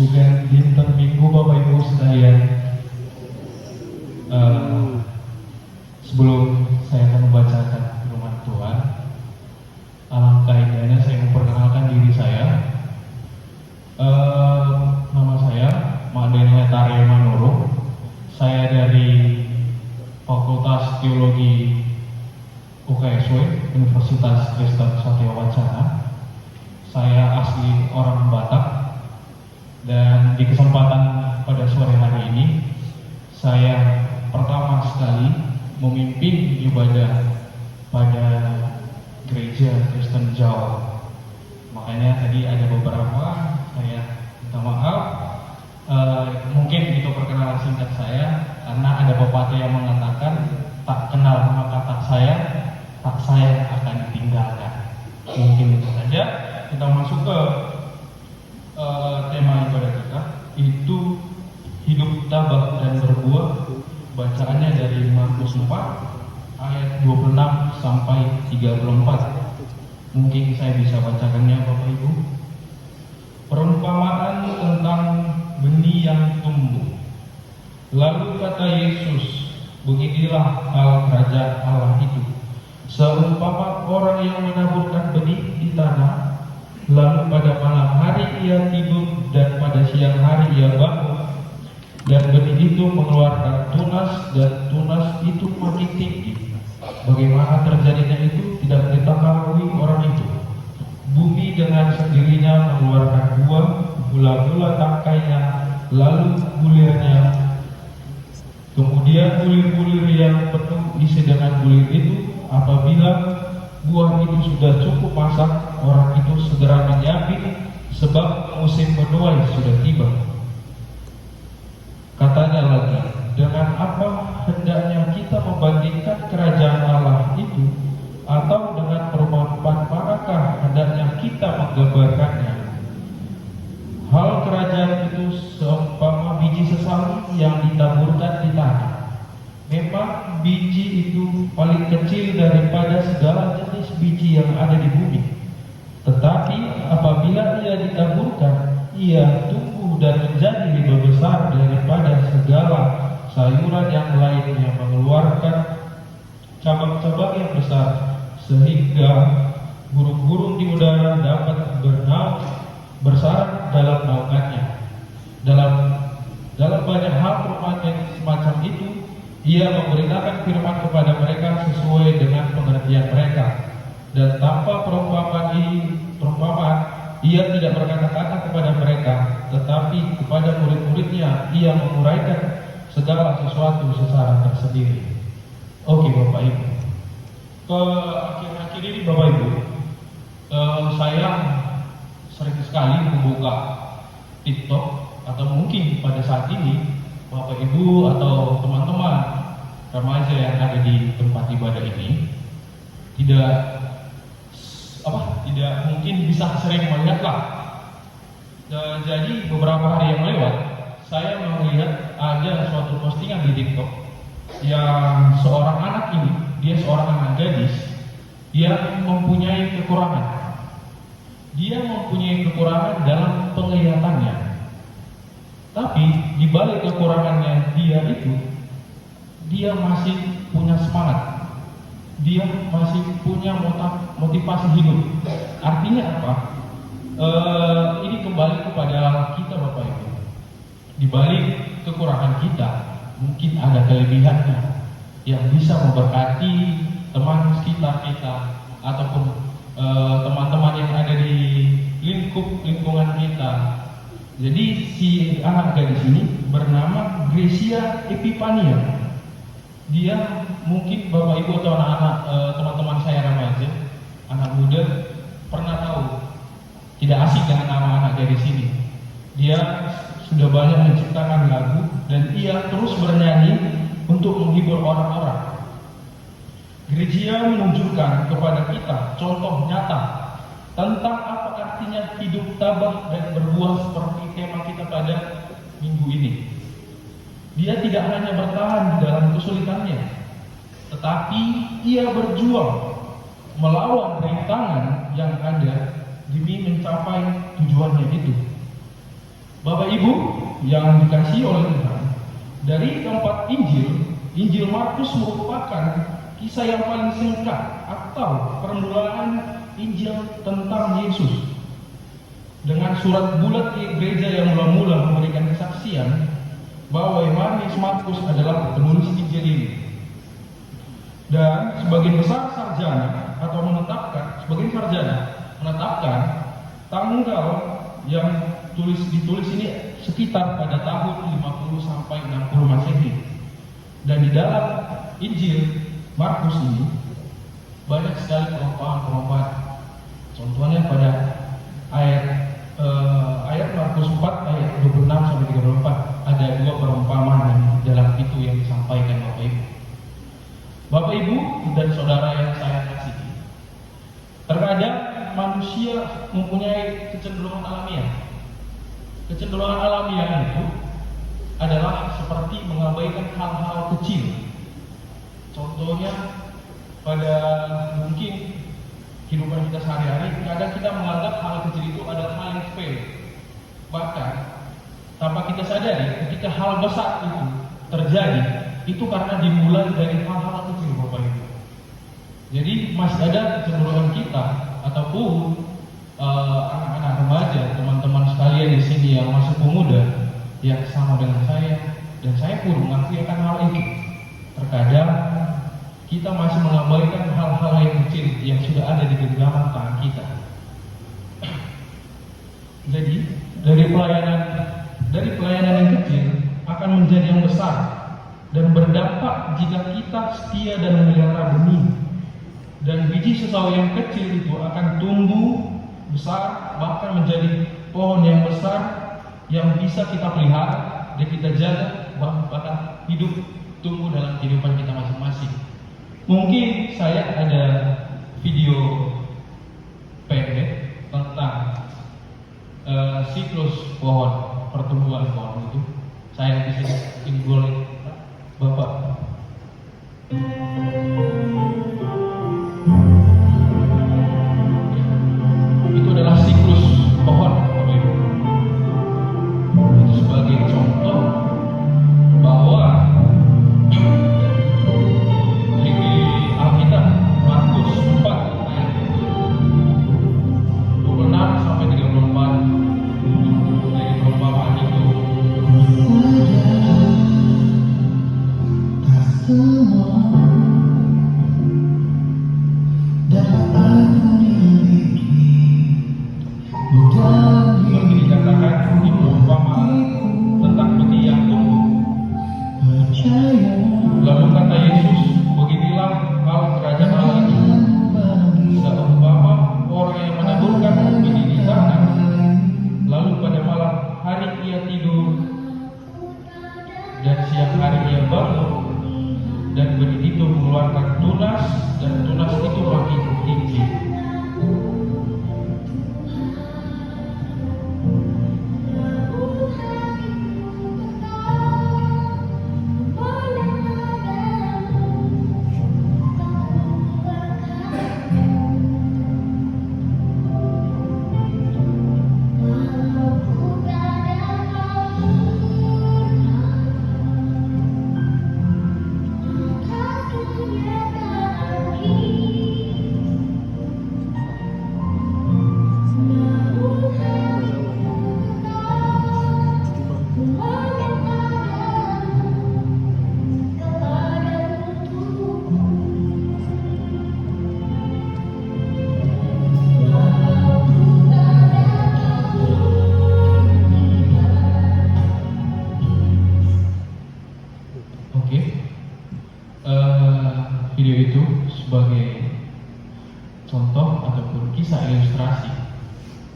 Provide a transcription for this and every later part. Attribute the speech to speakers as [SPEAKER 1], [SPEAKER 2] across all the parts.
[SPEAKER 1] Sugan dinten Minggu Bapak Ibu sekalian. Sebelum saya akan membacakan firman Tuhan, alangkah indahnya saya memperkenalkan diri saya. Nama saya Maden Letaria Manurung. Saya dari Fakultas Teologi UKSW Universitas Kristen Satya Wacana. Saya asli orang Batak, dan di kesempatan pada sore hari ini saya pertama sekali memimpin ibadah pada gereja Kristen Jawa. Makanya tadi ada beberapa saya minta maaf. Mungkin itu perkenalan singkat saya, karena ada pepatah yang mengatakan tak kenal maka tak sayang akan ditinggalkan. Mungkin itu saja. Kita masuk ke tema ibadah kita, itu hidup tabah dan berbuah. Bacaannya dari Markus 4 ayat 26 sampai 34. Mungkin saya bisa bacakannya Bapak Ibu. Perumpamaan tentang benih yang tumbuh. Lalu kata Yesus, beginilah hal kerajaan Allah itu. Seumpama orang yang menaburkan benih di tanah, lalu pada malam hari ia tidur dan pada siang hari ia bangun, dan benih itu mengeluarkan tunas, dan tunas itu makin tinggi. Bagaimana terjadinya itu tidak diketahui orang itu. Bumi dengan sendirinya mengeluarkan buah, mula-mula tangkainya, lalu bulirnya, kemudian bulir-bulir yang penuh isi dengan bulir itu. Apabila buah itu sudah cukup masak, orang itu segera menyiapkan, sebab musim menuai sudah tiba. Katanya lagi, dengan apa hendaknya kita membandingkan kerajaan Allah itu, atau dengan perumpamaan manakah hendaknya kita menggambarkannya? Hal kerajaan itu seumpama biji sesali yang ditaburkan di tanah. Memang biji itu paling kecil daripada segala jenis biji yang ada di bumi. Tetapi apabila ia ditaburkan, ia tumbuh dan menjadi lebih besar daripada segala sayuran yang lain, yang mengeluarkan cabang-cabang yang besar, sehingga burung-burung di udara dapat bernaung bersarang dalam naungannya. Dalam banyak hal perumpamaan yang semacam itu, ia memberitakan firman kepada mereka sesuai dengan pengertian mereka. Dan tanpa perumpamaan, ia tidak berkata-kata kepada mereka, tetapi kepada murid-muridnya ia menguraikan segala sesuatu secara tersendiri. Oke Bapak Ibu, ke akhir-akhir ini Bapak Ibu, saya sering sekali membuka TikTok, atau mungkin pada saat ini Bapak Ibu atau teman-teman remaja yang ada di tempat ibadah ini tidak mungkin bisa sering melihatlah. Jadi beberapa hari yang lewat saya melihat ada suatu postingan di TikTok yang seorang anak ini, dia seorang anak gadis yang mempunyai kekurangan. Dia mempunyai kekurangan dalam penglihatannya. Tapi di balik kekurangannya dia itu, dia masih punya semangat. Dia masih punya motivasi hidup. Artinya apa? Ini kembali kepada kita Bapak Ibu. Di balik kekurangan kita, mungkin ada kelebihannya yang bisa memberkati teman sekitar kita, ataupun teman-teman yang ada di lingkungan kita. Jadi si anak gadis ini bernama Gracia Epipania. Dia mungkin Bapak Ibu atau anak-anak teman-teman saya remaja, anak muda, pernah tahu, tidak asing dengan nama anak gadis ini. Dia sudah banyak menciptakan lagu dan ia terus bernyanyi untuk menghibur orang-orang. Gracia menunjukkan kepada kita contoh nyata tentang apa artinya hidup tabah dan berbuah seperti tema kita pada minggu ini. Dia tidak hanya bertahan di dalam kesulitannya, tetapi ia berjuang melawan rintangan yang ada demi mencapai tujuannya itu. Bapak Ibu yang dikasihi oleh Tuhan, dari keempat Injil, Injil Markus merupakan kisah yang paling singkat atau permulaan Injil tentang Yesus. Dengan surat bulat di gereja yang mula-mula memberikan kesaksian bahwa Yohanes Markus adalah penulis Injil ini. Dan sebagian besar sarjana atau menetapkan tanggal yang ditulis ini sekitar pada tahun 50 sampai 60 Masehi. Dan di dalam Injil Markus ini banyak sekali perumpamaan. Contohnya pada ayat Markus 4 ayat 26 sampai 34 ada dua perumpamaan dalam itu yang disampaikan Bapak Ibu. Bapak Ibu dan saudara yang saya kasihi, terkadang manusia mempunyai kecenderungan alamiah. Kecenderungan alamiah itu adalah seperti mengabaikan hal-hal kecil. Contohnya pada mungkin kehidupan kita sehari-hari, kadang kita menganggap hal kecil itu adalah hal yang sepele. Bahkan tanpa kita sadari, ketika hal besar itu terjadi, itu karena dimulai dari hal-hal kecil, Bapak Ibu. Jadi masih ada kecenderungan kita ataupun anak-anak remaja, teman-teman sekalian di sini yang masih pemuda, yang sama dengan saya dan saya pun mengakui akan hal itu. Terkadang kita masih mengabaikan hal-hal yang kecil yang sudah ada di genggaman tangan kita. Jadi dari pelayanan yang kecil akan menjadi yang besar dan berdampak jika kita setia dan memelihara benih. Dan biji sesawi yang kecil itu akan tumbuh besar, bahkan menjadi pohon yang besar yang bisa kita pelihara dan kita jaga, bahkan hidup tumbuh dalam kehidupan kita masing-masing. Mungkin saya ada video pendek tentang siklus pohon, pertumbuhan pohon itu. Saya bisa boleh Bapak. Itu adalah siklus pohon, Bapak Ibu. Itu sebagai contoh bahwa di Alkitab Markus 4 ayat 26 sampai 34 dari perumpamaan itu. Seperti dikatakan di perumpamaan tentang benih yang tumbuh. Lalu kata Yesus, beginilah hal kerajaan Allah itu. Seumpama orang yang menaburkan benih di tanah, lalu pada malam hari ia tidur, dan siang hari ia bangun, dan benih itu mengeluarkan tunas, dan tunas itu makin tinggi. Video itu sebagai contoh ataupun kisah ilustrasi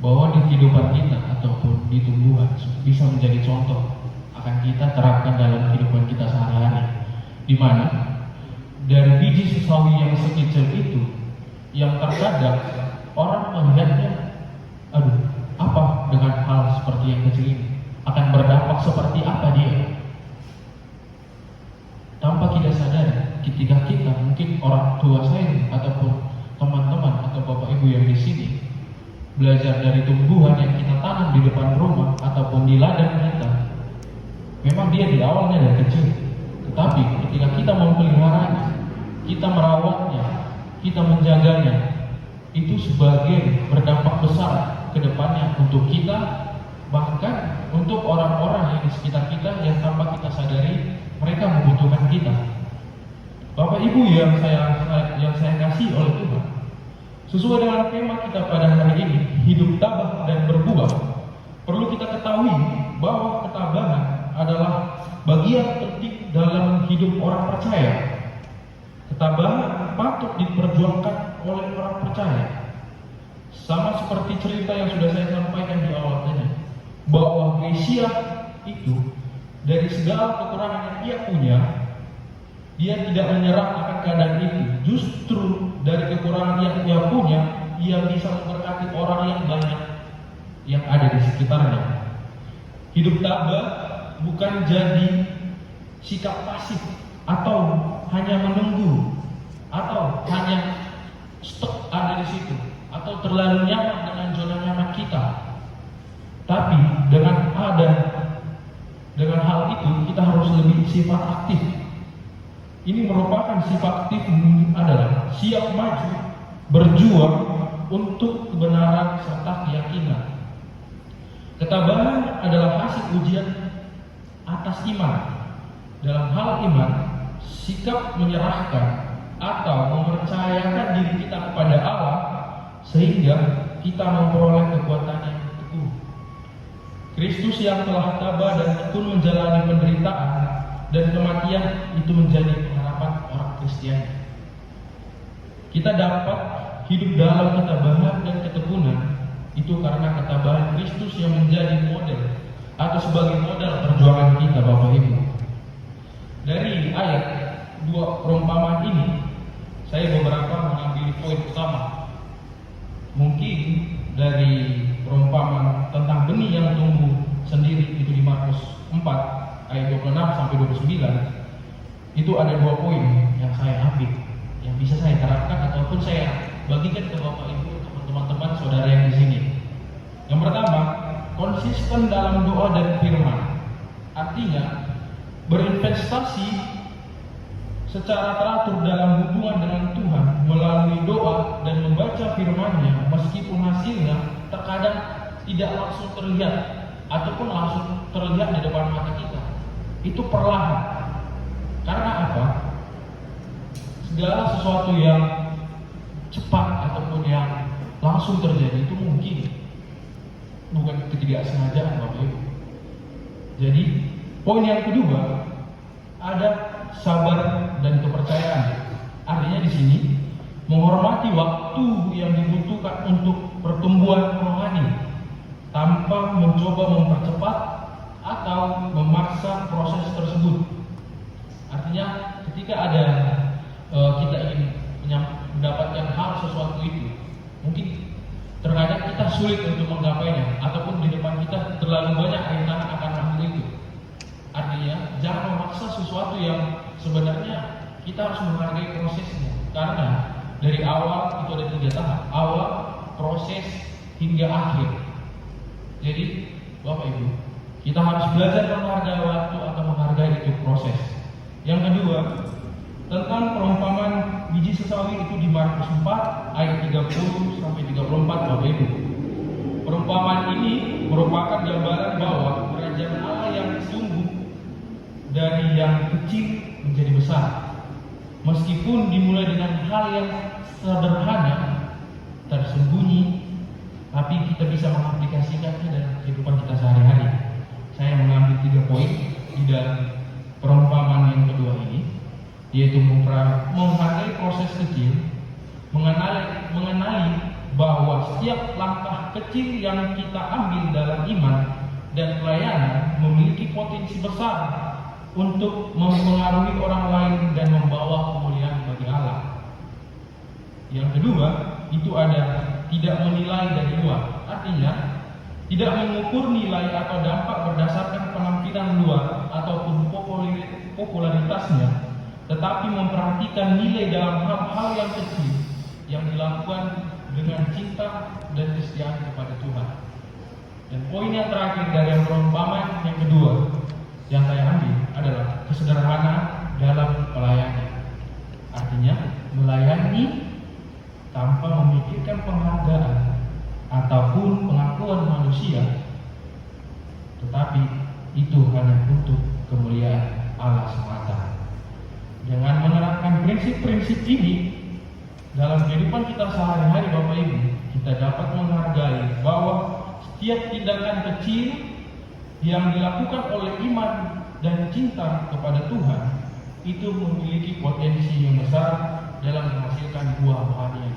[SPEAKER 1] bahwa di kehidupan kita ataupun di tumbuhan bisa menjadi contoh akan kita terapkan dalam kehidupan kita sehari-hari, di mana dari biji sesawi yang sekecil itu yang terkadang orang melihatnya, aduh, apa dengan hal seperti yang kecil ini akan berdampak seperti apa dia. Tanpa kita sadari, ketika kita mungkin orang tua saya ataupun teman-teman atau bapak ibu yang di sini belajar dari tumbuhan yang kita tahu tertanam di depan rumah ataupun di ladang kita, memang dia di awalnya dari kecil, tetapi ketika kita memeliharanya, kita merawatnya, kita menjaganya, itu sebagai berdampak besar ke depannya untuk kita, bahkan untuk orang-orang yang di sekitar kita yang tanpa kita sadari mereka membutuhkan kita. Bapak Ibu yang saya kasih oleh Tuhan, sesuai dengan tema kita pada hari ini, hidup tabah dan berbuah, perlu kita ketahui bahwa ketabahan adalah bagian penting dalam hidup orang percaya. Ketabahan patut diperjuangkan oleh orang percaya. Sama seperti cerita yang sudah saya sampaikan di awal tadi, bahwa Mesia itu dari segala kekurangan yang ia punya, dia tidak menyerah akan keadaan itu. Justru dari kekurangan yang ia punya, ia bisa memberkati orang yang banyak yang ada di sekitarnya. Hidup tabah bukan jadi sikap pasif atau hanya menunggu atau hanya stuck ada di situ atau terlalu nyaman dengan zona nyaman kita. Tapi dengan hal itu kita harus lebih sifat aktif. Ini merupakan sifat aktif adalah siap maju, berjuang untuk kebenaran serta keyakinan. Ketabahan adalah hasil ujian atas iman. Dalam hal iman, sikap menyerahkan atau mempercayakan diri kita kepada Allah sehingga kita memperoleh kekuatan yang teguh. Kristus yang telah tabah dan tekun menjalani penderitaan dan kematian itu menjadi pengharapan orang Kristiani. Kita dapat hidup dalam ketabahan dan ketekunan itu karena ketabahan Kristus yang menjadi model atau sebagai modal perjuangan kita, Bapak Ibu. Dari ayat 2 perumpamaan ini, saya beberapa mengambil poin utama. Mungkin dari perumpamaan tentang benih yang tumbuh sendiri itu di Markus 4 ayat 26 sampai 29, itu ada 2 poin yang saya ambil, yang bisa saya terapkan ataupun saya bagikan ke Bapak Ibu, teman-teman saudara yang di sini. Yang pertama, konsisten dalam doa dan firman. Artinya berinvestasi secara teratur dalam hubungan dengan Tuhan melalui doa dan membaca firman-Nya, meskipun hasilnya terkadang tidak langsung terlihat ataupun langsung terlihat di depan mata kita. Itu perlahan. Karena apa? Segala sesuatu yang cepat ataupun yang langsung terjadi itu mungkin bukan ketidaksengajaan, Bapak Ibu. Jadi poin yang kedua ada sabar dan kepercayaan. Artinya di sini menghormati waktu yang dibutuhkan untuk pertumbuhan rohani tanpa mencoba mempercepat atau memaksa proses tersebut. Artinya ketika ada kita ingin mendapatkan hal sesuatu itu, mungkin terkadang kita sulit untuk menggapainya ataupun di depan kita terlalu banyak rintangan akan hal itu. Artinya jangan memaksa sesuatu yang sebenarnya kita harus menghargai prosesnya, karena dari awal itu ada 3 tahap: awal, proses, hingga akhir. Jadi Bapak Ibu, kita harus belajar menghargai waktu atau menghargai itu proses. Yang kedua, tentang perumpamaan biji sesawi itu di Markus 4 ayat 30 sampai 34, Bapak Ibu. Perumpamaan ini merupakan gambaran bahwa kerajaan Allah yang tumbuh dari yang kecil menjadi besar. Meskipun dimulai dengan hal yang sederhana, tersembunyi, tapi kita bisa mengaplikasikannya dalam kehidupan kita sehari-hari. Saya mengambil 3 poin di dalam perumpamaan yang kedua ini, yaitu menghargai proses kecil, mengenali bahwa setiap langkah kecil yang kita ambil dalam iman dan pelayanan memiliki potensi besar untuk mempengaruhi orang lain dan membawa kemuliaan bagi Allah. Yang kedua, itu ada tidak menilai dari luar. Artinya, tidak mengukur nilai atau dampak berdasarkan penampilan luar ataupun popularitasnya, tetapi memperhatikan nilai dalam hal-hal yang kecil yang dilakukan dengan cinta dan kesetiaan kepada Tuhan. Dan poin yang terakhir dari perumpamaan yang kedua yang saya ambil adalah kesederhanaan dalam pelayanan. Artinya melayani tanpa memikirkan penghargaan ataupun pengakuan manusia, tetapi itu hanya untuk kemuliaan Allah semata. Dengan menerapkan prinsip-prinsip ini dalam kehidupan kita sehari-hari, Bapak Ibu, kita dapat menghargai bahwa setiap tindakan kecil yang dilakukan oleh iman dan cinta kepada Tuhan itu memiliki potensi yang besar dalam menghasilkan buah rohani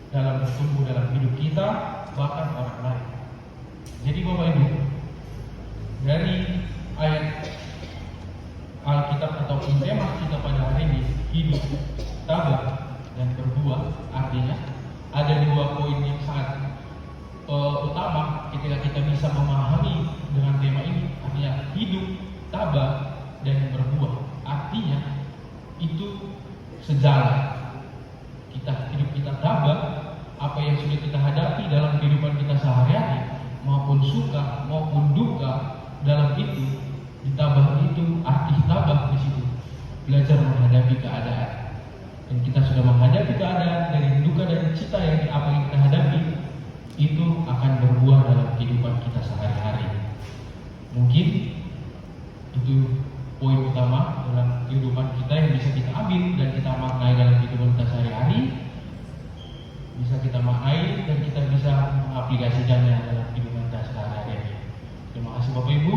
[SPEAKER 1] dalam bertumbuh dalam hidup kita, bahkan orang lain. Jadi Bapak Ibu, dari ayat Alkitab ataupun tema kita pada hari ini, hidup, tabah, dan berbuah, artinya ada dua poin yang sangat utama ketika kita bisa memahami dengan tema ini. Artinya hidup, tabah, dan berbuah, artinya itu sejalan. Hidup kita tabah, apa yang sudah kita hadapi dalam kehidupan kita sehari-hari, maupun suka maupun duka dalam itu, ditabah itu, arti tabah di situ belajar menghadapi keadaan. Dan kita sudah menghadapi keadaan dari duka dan cita yang apa yang kita hadapi, itu akan berbuah dalam kehidupan kita sehari-hari. Mungkin itu poin utama dalam kehidupan kita yang bisa kita ambil dan kita maknai dalam kehidupan kita sehari-hari, bisa kita maknai dan kita bisa mengaplikasikannya dalam kehidupan kita sehari-hari. Terima kasih Bapak Ibu.